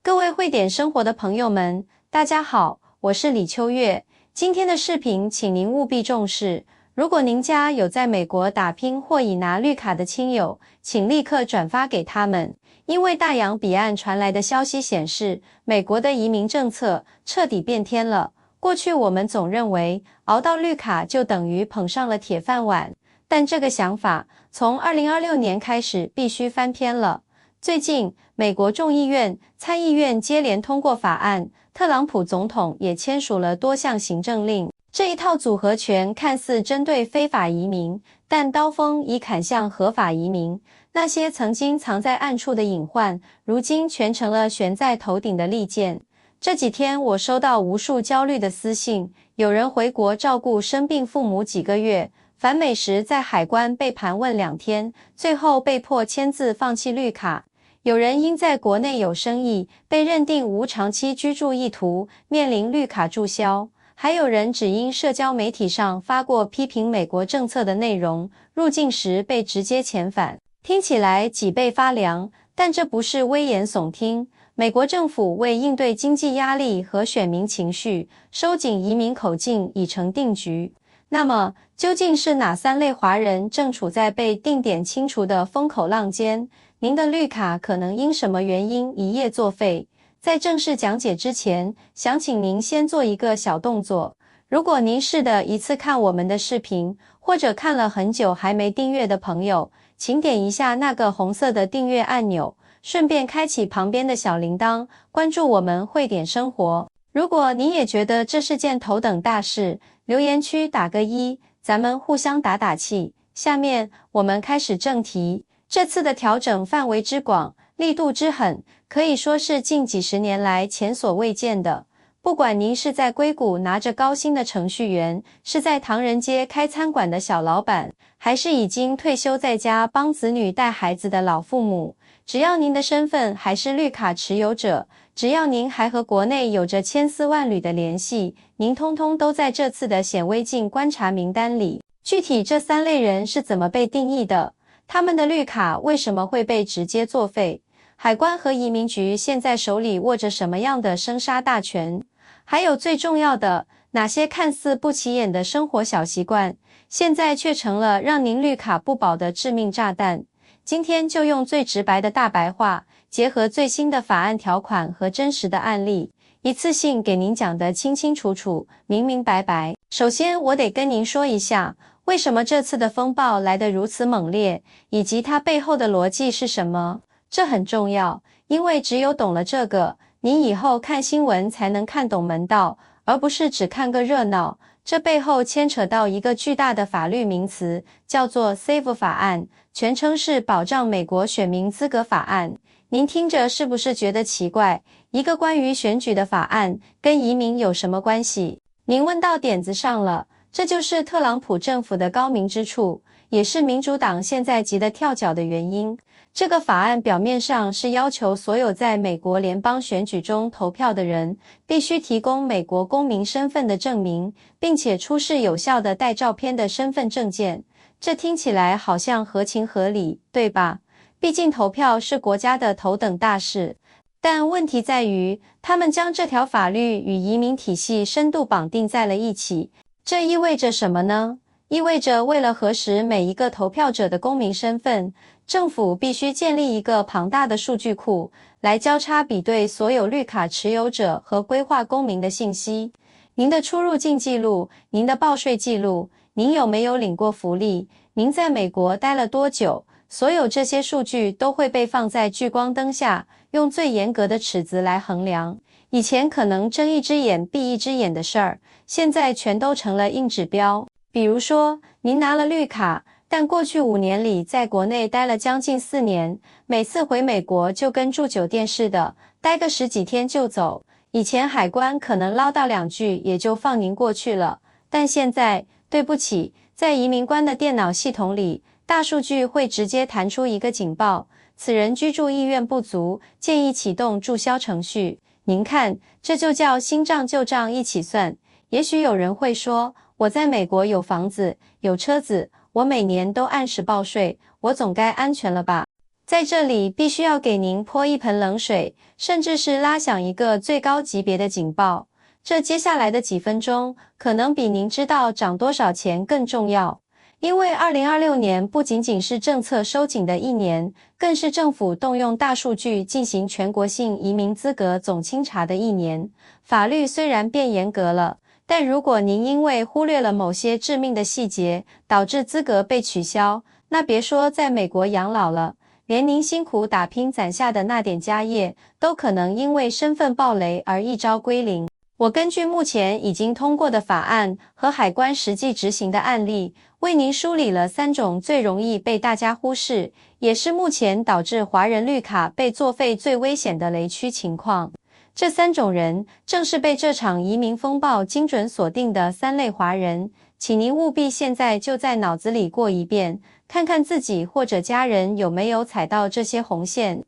各位会点生活的朋友们，大家好，我是李秋月。今天的视频请您务必重视，如果您家有在美国打拼或已拿绿卡的亲友，请立刻转发给他们，因为大洋彼岸传来的消息显示，美国的移民政策彻底变天了。过去我们总认为熬到绿卡就等于捧上了铁饭碗，但这个想法从2026年开始必须翻篇了。最近，美国众议院、参议院接连通过法案，特朗普总统也签署了多项行政令。这一套组合拳看似针对非法移民，但刀锋已砍向合法移民。那些曾经藏在暗处的隐患，如今全成了悬在头顶的利剑。这几天我收到无数焦虑的私信，有人回国照顾生病父母几个月，返美时在海关被盘问2天，最后被迫签字放弃绿卡。有人因在国内有生意，被认定无长期居住意图，面临绿卡注销。还有人只因社交媒体上发过批评美国政策的内容，入境时被直接遣返。听起来脊背发凉，但这不是危言耸听。美国政府为应对经济压力和选民情绪，收紧移民口径已成定局。那么，究竟是哪3类华人正处在被定点清除的风口浪尖？您的绿卡可能因什么原因一夜作废？在正式讲解之前，想请您先做一个小动作。如果您是一次看我们的视频，或者看了很久还没订阅的朋友，请点一下那个红色的订阅按钮，顺便开启旁边的小铃铛，关注我们会点生活。如果您也觉得这是件头等大事，留言区打个1，咱们互相打打气。下面我们开始正题。这次的调整范围之广，力度之狠，可以说是近几十年来前所未见的。不管您是在硅谷拿着高薪的程序员，是在唐人街开餐馆的小老板，还是已经退休在家帮子女带孩子的老父母，只要您的身份还是绿卡持有者，只要您还和国内有着千丝万缕的联系，您通通都在这次的显微镜观察名单里。具体这3类人是怎么被定义的？他们的绿卡为什么会被直接作废？海关和移民局现在手里握着什么样的生杀大权？还有最重要的，哪些看似不起眼的生活小习惯，现在却成了让您绿卡不保的致命炸弹？今天就用最直白的大白话，结合最新的法案条款和真实的案例，一次性给您讲得清清楚楚、明明白白。首先，我得跟您说一下，为什么这次的风暴来得如此猛烈，以及它背后的逻辑是什么？这很重要，因为只有懂了这个，您以后看新闻才能看懂门道，而不是只看个热闹。这背后牵扯到一个巨大的法律名词，叫做 SAVE 法案，全称是保障美国选民资格法案。您听着是不是觉得奇怪？一个关于选举的法案，跟移民有什么关系？您问到点子上了。这就是特朗普政府的高明之处，也是民主党现在急得跳脚的原因。这个法案表面上是要求所有在美国联邦选举中投票的人必须提供美国公民身份的证明，并且出示有效的带照片的身份证件。这听起来好像合情合理，对吧？毕竟投票是国家的头等大事。但问题在于，他们将这条法律与移民体系深度绑定在了一起。这意味着什么呢？意味着为了核实每一个投票者的公民身份，政府必须建立一个庞大的数据库，来交叉比对所有绿卡持有者和规划公民的信息。您的出入境记录，您的报税记录，您有没有领过福利，您在美国待了多久，所有这些数据都会被放在聚光灯下，用最严格的尺子来衡量。以前可能睁一只眼闭一只眼的事儿，现在全都成了硬指标。比如说，您拿了绿卡，但过去5年里在国内待了将近4年，每次回美国就跟住酒店似的，待个10几天就走。以前海关可能唠叨2句也就放您过去了，但现在，对不起，在移民官的电脑系统里，大数据会直接弹出一个警报，此人居住意愿不足，建议启动注销程序。您看，这就叫新账旧账一起算。也许有人会说，我在美国有房子，有车子，我每年都按时报税，我总该安全了吧？在这里必须要给您泼一盆冷水，甚至是拉响一个最高级别的警报。这接下来的几分钟，可能比您知道涨多少钱更重要。因为2026年不仅仅是政策收紧的一年，更是政府动用大数据进行全国性移民资格总清查的一年。法律虽然变严格了，但如果您因为忽略了某些致命的细节，导致资格被取消，那别说在美国养老了，连您辛苦打拼攒下的那点家业，都可能因为身份暴雷而一朝归零。我根据目前已经通过的法案和海关实际执行的案例，为您梳理了3种最容易被大家忽视，也是目前导致华人绿卡被作废最危险的雷区情况。这3种人正是被这场移民风暴精准锁定的3类华人，请您务必现在就在脑子里过一遍，看看自己或者家人有没有踩到这些红线。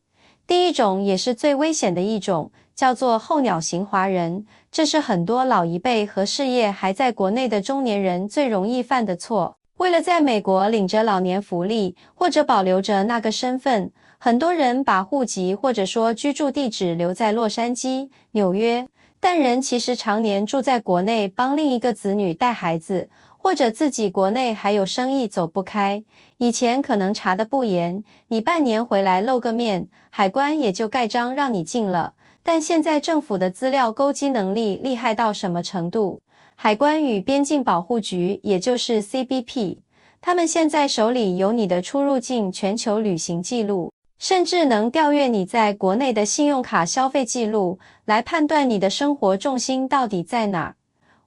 第一种也是最危险的一种，叫做候鸟型华人，这是很多老一辈和事业还在国内的中年人最容易犯的错。为了在美国领着老年福利，或者保留着那个身份，很多人把户籍或者说居住地址留在洛杉矶、纽约，但人其实常年住在国内帮另一个子女带孩子，或者自己国内还有生意走不开。以前可能查得不严，你半年回来露个面，海关也就盖章让你进了。但现在政府的资料勾稽能力厉害到什么程度？海关与边境保护局，也就是 CBP， 他们现在手里有你的出入境全球旅行记录，甚至能调阅你在国内的信用卡消费记录，来判断你的生活重心到底在哪儿。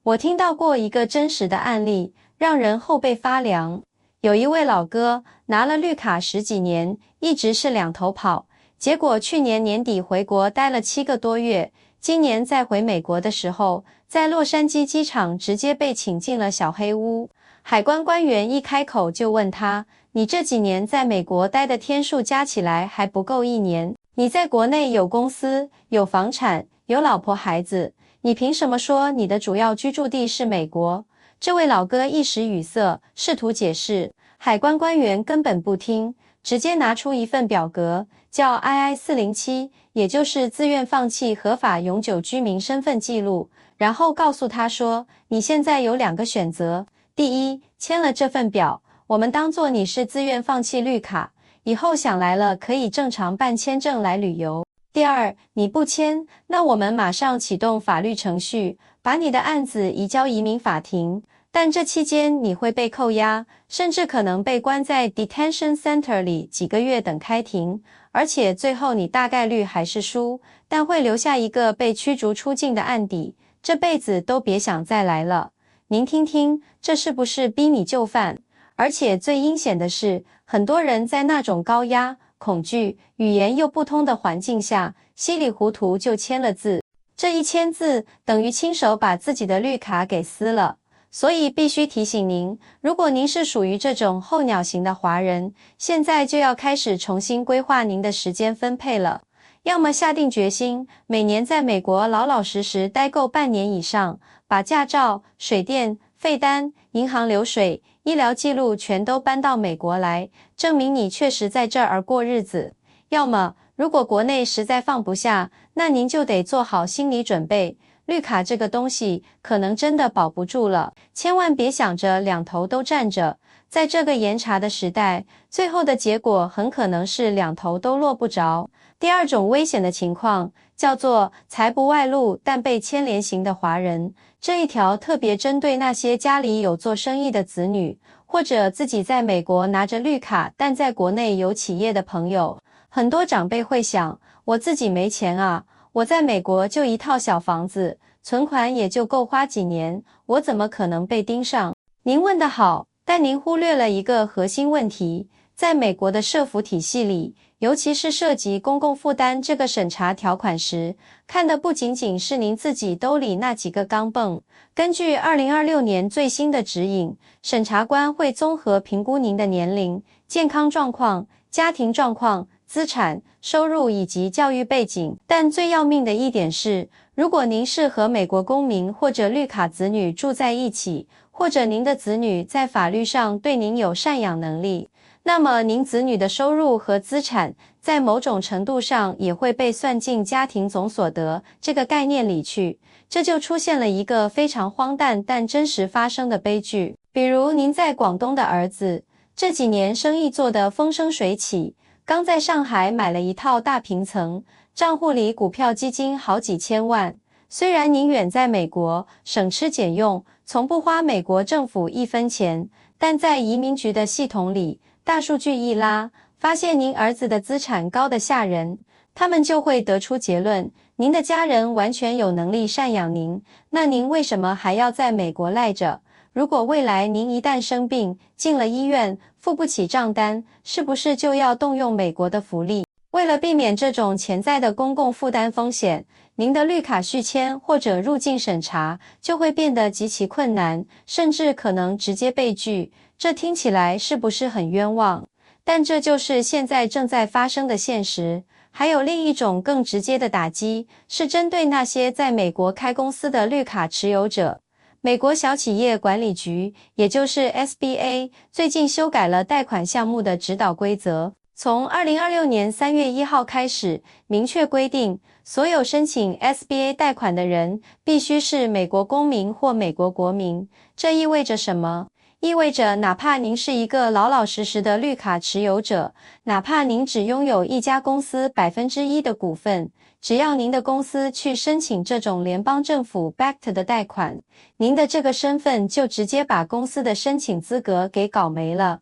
我听到过一个真实的案例，让人后背发凉。有一位老哥拿了绿卡10几年，一直是两头跑，结果去年年底回国待了7个多月，今年再回美国的时候，在洛杉矶机场直接被请进了小黑屋。海关官员一开口就问他，你这几年在美国待的天数加起来还不够1年，你在国内有公司、有房产、有老婆孩子，你凭什么说你的主要居住地是美国？这位老哥一时语塞，试图解释，海关官员根本不听，直接拿出一份表格，叫 II-407， 也就是自愿放弃合法永久居民身份记录，然后告诉他说，你现在有2个选择，第一，签了这份表，我们当作你是自愿放弃绿卡，以后想来了可以正常办签证来旅游。第二，你不签，那我们马上启动法律程序，把你的案子移交移民法庭，但这期间你会被扣押，甚至可能被关在 detention center 里几个月等开庭，而且最后你大概率还是输，但会留下一个被驱逐出境的案底，这辈子都别想再来了。您听听，这是不是逼你就范？而且最阴险的是，很多人在那种高压、恐惧、语言又不通的环境下，稀里糊涂就签了字。这一签字，等于亲手把自己的绿卡给撕了。所以必须提醒您，如果您是属于这种候鸟型的华人，现在就要开始重新规划您的时间分配了。要么下定决心，每年在美国老老实实待够半年以上，把驾照、水电、费单、银行流水、医疗记录全都搬到美国来，证明你确实在这儿过日子。要么，如果国内实在放不下，那您就得做好心理准备，绿卡这个东西可能真的保不住了，千万别想着两头都站着。在这个严查的时代，最后的结果很可能是两头都落不着。第二种危险的情况叫做财不外露但被牵连型的华人，这一条特别针对那些家里有做生意的子女，或者自己在美国拿着绿卡但在国内有企业的朋友。很多长辈会想，我自己没钱啊，我在美国就一套小房子，存款也就够花几年，我怎么可能被盯上？您问得好，但您忽略了一个核心问题，在美国的社福体系里，尤其是涉及公共负担这个审查条款时，看的不仅仅是您自己兜里那几个钢镚。根据2026年最新的指引，审查官会综合评估您的年龄、健康状况、家庭状况、资产、收入以及教育背景。但最要命的一点是，如果您是和美国公民或者绿卡子女住在一起，或者您的子女在法律上对您有赡养能力，那么您子女的收入和资产在某种程度上也会被算进家庭总所得这个概念里去，这就出现了一个非常荒诞但真实发生的悲剧。比如您在广东的儿子，这几年生意做得风生水起，刚在上海买了一套大平层，账户里股票基金好几千万。虽然您远在美国，省吃俭用，从不花美国政府一分钱，但在移民局的系统里，大数据一拉，发现您儿子的资产高得吓人，他们就会得出结论，您的家人完全有能力赡养您，那您为什么还要在美国赖着？如果未来您一旦生病，进了医院，付不起账单，是不是就要动用美国的福利？为了避免这种潜在的公共负担风险，您的绿卡续签或者入境审查就会变得极其困难，甚至可能直接被拒。这听起来是不是很冤枉？但这就是现在正在发生的现实。还有另一种更直接的打击，是针对那些在美国开公司的绿卡持有者。美国小企业管理局，也就是 SBA， 最近修改了贷款项目的指导规则，从2026年3月1号开始，明确规定，所有申请 SBA 贷款的人必须是美国公民或美国国民。这意味着什么？意味着哪怕您是一个老老实实的绿卡持有者，哪怕您只拥有一家公司 1% 的股份，只要您的公司去申请这种联邦政府 backed 的贷款，您的这个身份就直接把公司的申请资格给搞没了。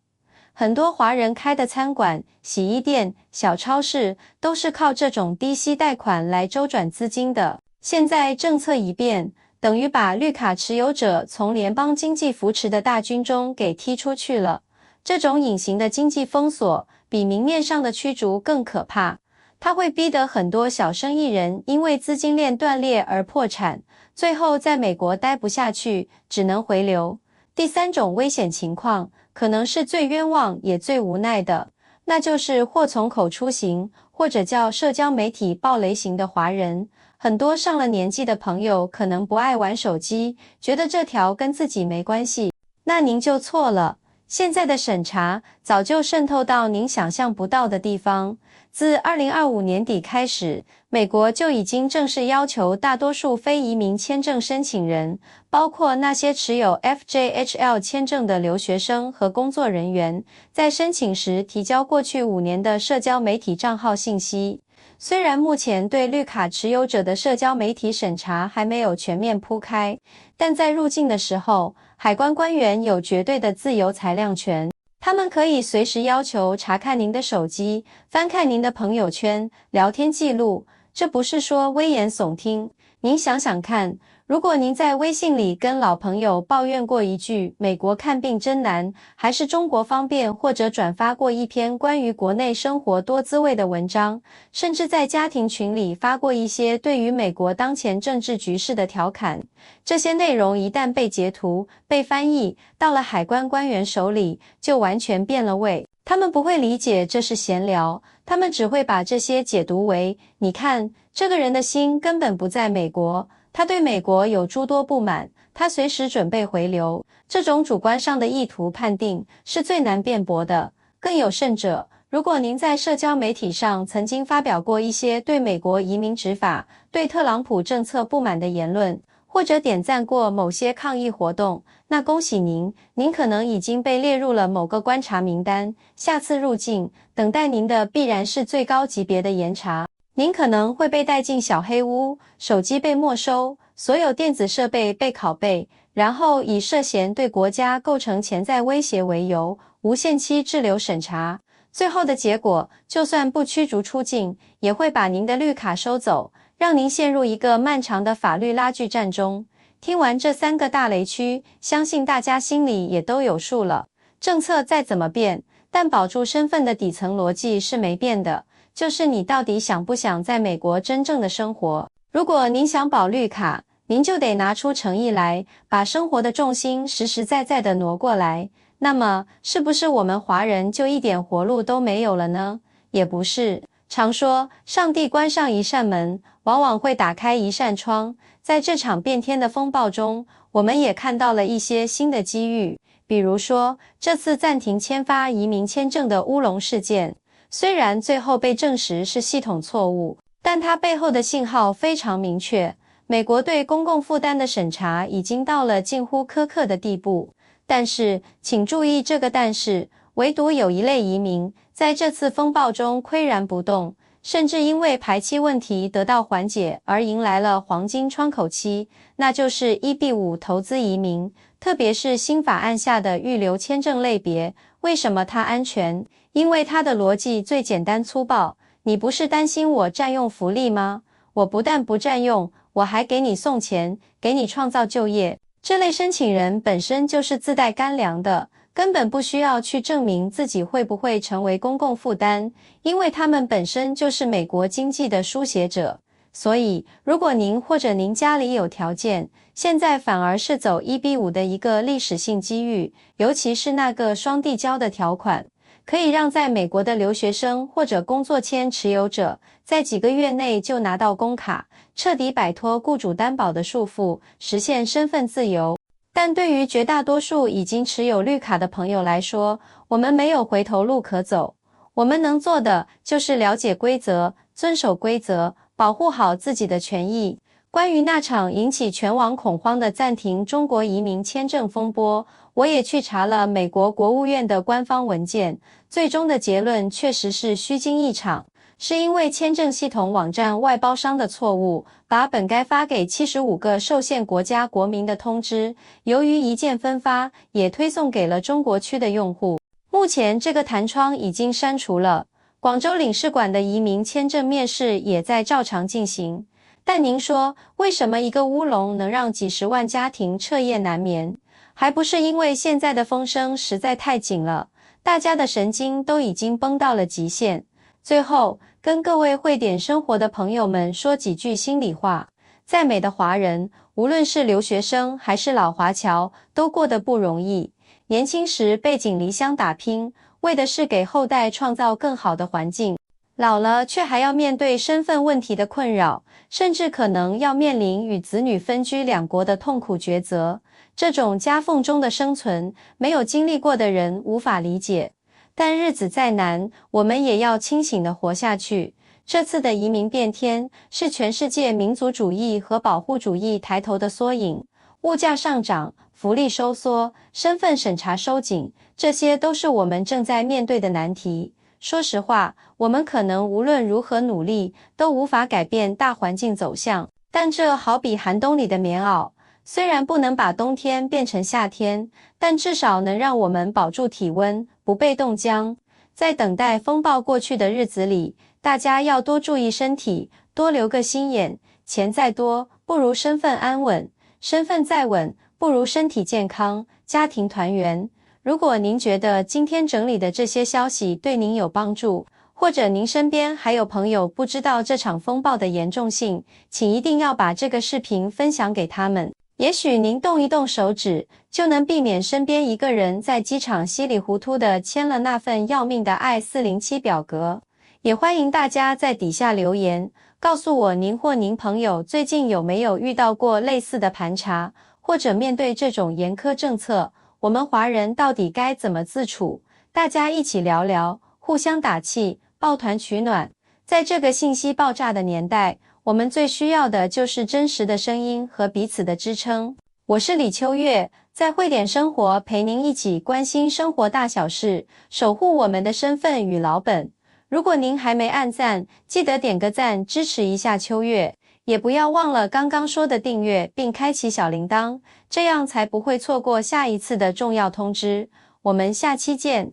很多华人开的餐馆、洗衣店、小超市都是靠这种低息贷款来周转资金的。现在政策一变，等于把绿卡持有者从联邦经济扶持的大军中给踢出去了。这种隐形的经济封锁比明面上的驱逐更可怕，它会逼得很多小生意人因为资金链断裂而破产，最后在美国待不下去，只能回流。第三种危险情况，可能是最冤枉也最无奈的，那就是祸从口出型，或者叫社交媒体暴雷型的华人。很多上了年纪的朋友可能不爱玩手机，觉得这条跟自己没关系，那您就错了。现在的审查早就渗透到您想象不到的地方。自2025年底开始，美国就已经正式要求大多数非移民签证申请人，包括那些持有 FJHL 签证的留学生和工作人员，在申请时提交过去5年的社交媒体账号信息。虽然目前对绿卡持有者的社交媒体审查还没有全面铺开，但在入境的时候，海关官员有绝对的自由裁量权，他们可以随时要求查看您的手机，翻看您的朋友圈、聊天记录。这不是说危言耸听，您想想看，如果您在微信里跟老朋友抱怨过一句美国看病真难，还是中国方便，或者转发过一篇关于国内生活多滋味的文章，甚至在家庭群里发过一些对于美国当前政治局势的调侃，这些内容一旦被截图、被翻译，到了海关官员手里，就完全变了味。他们不会理解这是闲聊，他们只会把这些解读为，你看，这个人的心根本不在美国，他对美国有诸多不满，他随时准备回流。这种主观上的意图判定是最难辩驳的。更有甚者，如果您在社交媒体上曾经发表过一些对美国移民执法、对特朗普政策不满的言论，或者点赞过某些抗议活动，那恭喜您，您可能已经被列入了某个观察名单，下次入境，等待您的必然是最高级别的严查。您可能会被带进小黑屋，手机被没收，所有电子设备被拷贝，然后以涉嫌对国家构成潜在威胁为由，无限期滞留审查。最后的结果，就算不驱逐出境，也会把您的绿卡收走，让您陷入一个漫长的法律拉锯战中。听完这3个大雷区，相信大家心里也都有数了。政策再怎么变，但保住身份的底层逻辑是没变的，就是你到底想不想在美国真正的生活。如果您想保绿卡，您就得拿出诚意来，把生活的重心实实在在地挪过来。那么，是不是我们华人就一点活路都没有了呢？也不是。常说，上帝关上一扇门，往往会打开一扇窗。在这场变天的风暴中，我们也看到了一些新的机遇。比如说，这次暂停签发移民签证的乌龙事件，虽然最后被证实是系统错误，但它背后的信号非常明确。美国对公共负担的审查已经到了近乎苛刻的地步。但是，请注意这个但是，唯独有一类移民在这次风暴中岿然不动，甚至因为排期问题得到缓解而迎来了黄金窗口期，那就是 EB-5 投资移民，特别是新法案下的预留签证类别。为什么它安全？因为它的逻辑最简单粗暴。你不是担心我占用福利吗？我不但不占用，我还给你送钱，给你创造就业。这类申请人本身就是自带干粮的，根本不需要去证明自己会不会成为公共负担，因为他们本身就是美国经济的书写者。所以，如果您或者您家里有条件，现在反而是走 EB-5 的一个历史性机遇，尤其是那个双递交的条款，可以让在美国的留学生或者工作签持有者在几个月内就拿到工卡，彻底摆脱雇主担保的束缚，实现身份自由。但对于绝大多数已经持有绿卡的朋友来说，我们没有回头路可走。我们能做的就是了解规则，遵守规则，保护好自己的权益。关于那场引起全网恐慌的暂停中国移民签证风波，我也去查了美国国务院的官方文件，最终的结论确实是虚惊一场，是因为签证系统网站外包商的错误，把本该发给75个受限国家国民的通知，由于一键分发，也推送给了中国区的用户。目前这个弹窗已经删除了，广州领事馆的移民签证面试也在照常进行。但您说，为什么一个乌龙能让几十万家庭彻夜难眠？还不是因为现在的风声实在太紧了，大家的神经都已经绷到了极限。最后，跟各位会点生活的朋友们说几句心里话，在美的华人，无论是留学生还是老华侨，都过得不容易。年轻时背井离乡打拼，为的是给后代创造更好的环境。老了却还要面对身份问题的困扰，甚至可能要面临与子女分居两国的痛苦抉择。这种夹缝中的生存，没有经历过的人无法理解。但日子再难，我们也要清醒地活下去。这次的移民变天，是全世界民族主义和保护主义抬头的缩影。物价上涨，福利收缩，身份审查收紧，这些都是我们正在面对的难题。说实话，我们可能无论如何努力，都无法改变大环境走向。但这好比寒冬里的棉袄，虽然不能把冬天变成夏天，但至少能让我们保住体温，不被冻僵。在等待风暴过去的日子里，大家要多注意身体，多留个心眼。钱再多，不如身份安稳；身份再稳，不如身体健康、家庭团圆。如果您觉得今天整理的这些消息对您有帮助，或者您身边还有朋友不知道这场风暴的严重性，请一定要把这个视频分享给他们。也许您动一动手指，就能避免身边一个人在机场稀里糊涂地签了那份要命的 I-407表格。也欢迎大家在底下留言，告诉我您或您朋友最近有没有遇到过类似的盘查，或者面对这种严苛政策，我们华人到底该怎么自处？大家一起聊聊，互相打气，抱团取暖。在这个信息爆炸的年代，我们最需要的就是真实的声音和彼此的支撑。我是李秋月，在汇点生活陪您一起关心生活大小事，守护我们的身份与老本。如果您还没按赞，记得点个赞支持一下秋月，也不要忘了刚刚说的订阅并开启小铃铛，这样才不会错过下一次的重要通知。我们下期见。